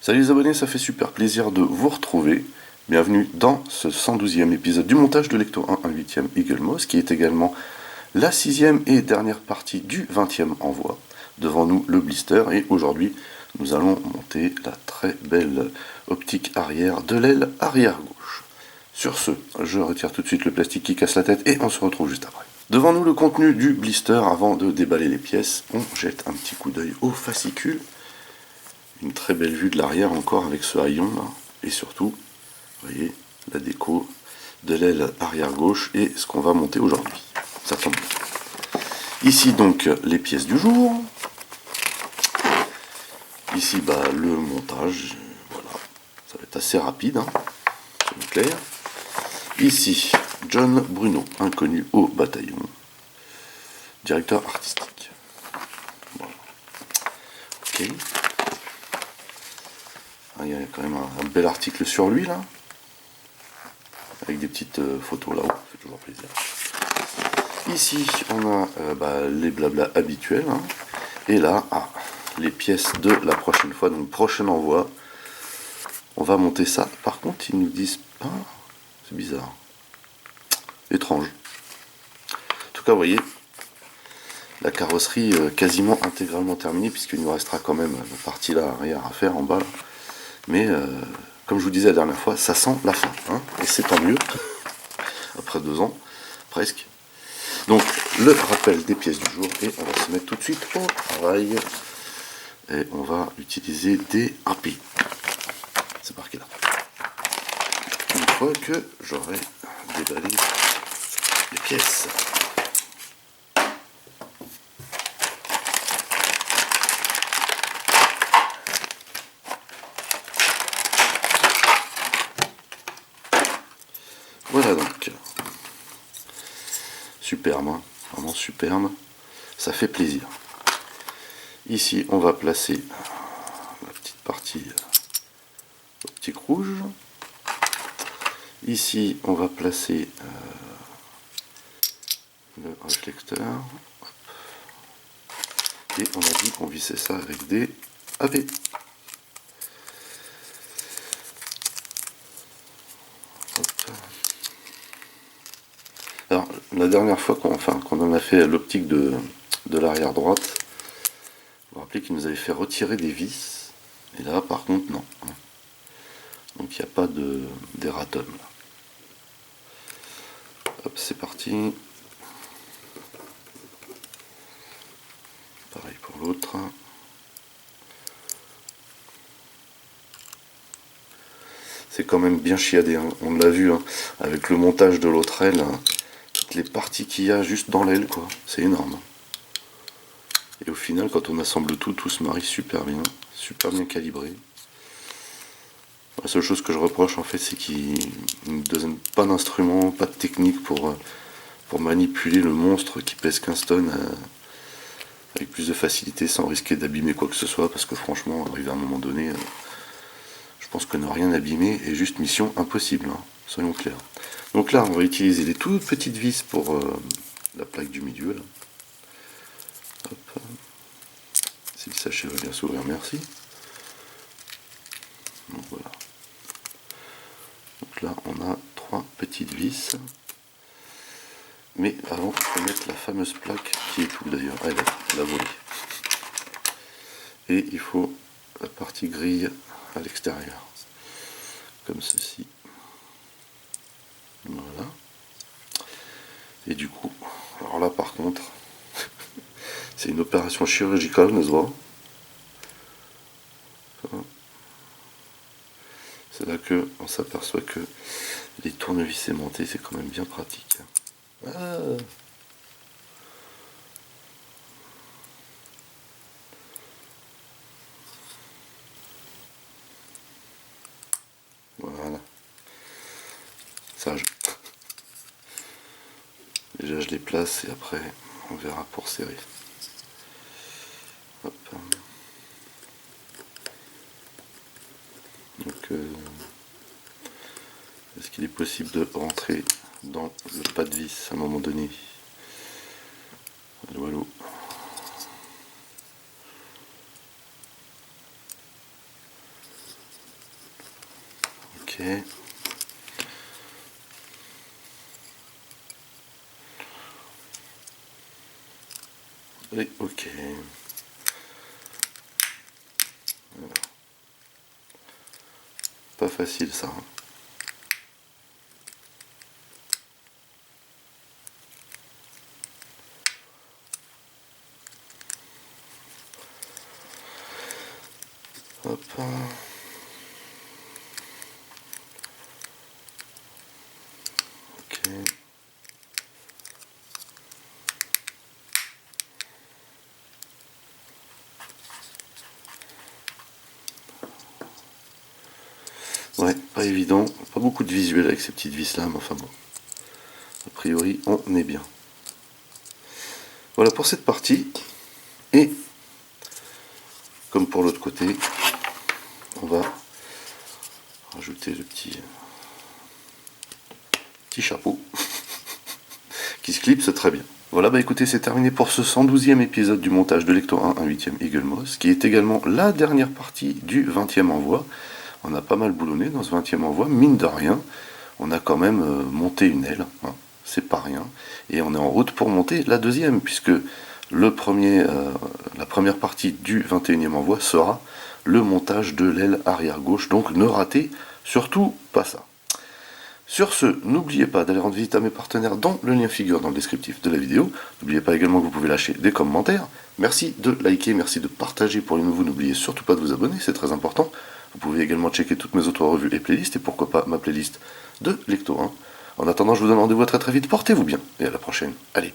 Salut les abonnés, ça fait super plaisir de vous retrouver. Bienvenue dans ce 112e épisode du montage de Lecto 1 8e Eagle Moss, qui est également la 6e et dernière partie du 20e envoi. Devant nous le blister, et aujourd'hui nous allons monter la très belle optique arrière de l'aile arrière gauche. Sur ce, je retire tout de suite le plastique qui casse la tête et on se retrouve juste après. Devant nous le contenu du blister. Avant de déballer les pièces, on jette un petit coup d'œil au fascicule. Une très belle vue de l'arrière encore avec ce haillon là. Et surtout, vous voyez, la déco de l'aile arrière gauche et ce qu'on va monter aujourd'hui. Ça tombe bien. Ici donc les pièces du jour. Ici le montage. Voilà, ça va être assez rapide, hein, c'est clair. Ici, John Bruno, inconnu au bataillon, directeur artistique. Voilà. Ok. Il y a quand même un bel article sur lui là, avec des petites photos là-haut, ça fait toujours plaisir. Ici on a les blabla habituels, hein. Et là, les pièces de la prochaine fois, donc prochain envoi. On va monter ça. Par contre, ils nous disent pas. C'est bizarre. Étrange. En tout cas, vous voyez, la carrosserie quasiment intégralement terminée, puisqu'il nous restera quand même la partie là arrière à faire en bas. Là. Mais comme je vous disais la dernière fois, ça sent la fin. Hein, et c'est tant mieux. Après 2 ans, presque. Donc, le rappel des pièces du jour. Et on va se mettre tout de suite au travail. Et on va utiliser des harpies. C'est marqué là. Une fois que j'aurai déballé les pièces. Voilà donc. Superbe, hein, vraiment superbe. Ça fait plaisir. Ici, on va placer la petite partie optique rouge. Ici, on va placer le réflecteur. Et on a dit qu'on vissait ça avec des AP. Alors, la dernière fois qu'on en a fait l'optique de l'arrière droite, vous vous rappelez qu'il nous avait fait retirer des vis. Et là, par contre, non. Donc, il n'y a pas d'erratum. Hop, c'est parti. Pareil pour l'autre. C'est quand même bien chiadé, hein. On l'a vu, hein, avec le montage de l'autre aile, hein, toutes les parties qu'il y a juste dans l'aile, quoi. C'est énorme. Et au final, quand on assemble tout se marie super bien calibré. La seule chose que je reproche, en fait, c'est qu'il ne donne pas d'instrument, pas de technique pour manipuler le monstre qui pèse 15 tonnes avec plus de facilité, sans risquer d'abîmer quoi que ce soit, parce que franchement, arrivé à un moment donné, je pense que ne rien abîmer est juste mission impossible, hein, soyons clairs. Donc là, on va utiliser des toutes petites vis pour la plaque du milieu. Là. Hop. Si le sachet va bien s'ouvrir, merci. Donc voilà. Donc là, on a 3 petites vis. Mais avant, il faut mettre la fameuse plaque qui est tout d'ailleurs. Elle est la volée. Et il faut la partie grille à l'extérieur. Comme ceci. Voilà. Et du coup, alors là par contre, c'est une opération chirurgicale, n'est-ce pas? C'est là que on s'aperçoit que les tournevis aimantés, c'est quand même bien pratique. Ah. Voilà. Sage. Déjà je les place et après on verra pour serrer. Hop. Donc est-ce qu'il est possible de rentrer dans le pas de vis à un moment donné? Allô, allô. ok. Et ok. Voilà. Pas facile ça. Hop. Ok. Ouais, pas évident, pas beaucoup de visuel avec ces petites vis là, mais enfin bon. A priori, on est bien. Voilà pour cette partie. Et comme pour l'autre côté, on va rajouter le petit chapeau qui se clipse très bien. Voilà, bah écoutez, c'est terminé pour ce 112e épisode du montage de Lecto 1, un 8e Eagle Moss, qui est également la dernière partie du 20e envoi. On a pas mal boulonné dans ce 20e envoi, mine de rien, on a quand même monté une aile, hein, c'est pas rien, et on est en route pour monter la deuxième, puisque la première partie du 21e envoi sera le montage de l'aile arrière gauche, donc ne ratez surtout pas ça. Sur ce, n'oubliez pas d'aller rendre visite à mes partenaires dont le lien figure dans le descriptif de la vidéo. N'oubliez pas également que vous pouvez lâcher des commentaires. Merci de liker, merci de partager pour les nouveaux. N'oubliez surtout pas de vous abonner, c'est très important. Vous pouvez également checker toutes mes autres revues et playlists, et pourquoi pas ma playlist de Lecto 1. En attendant, je vous donne rendez-vous très très vite. Portez-vous bien, et à la prochaine. Allez.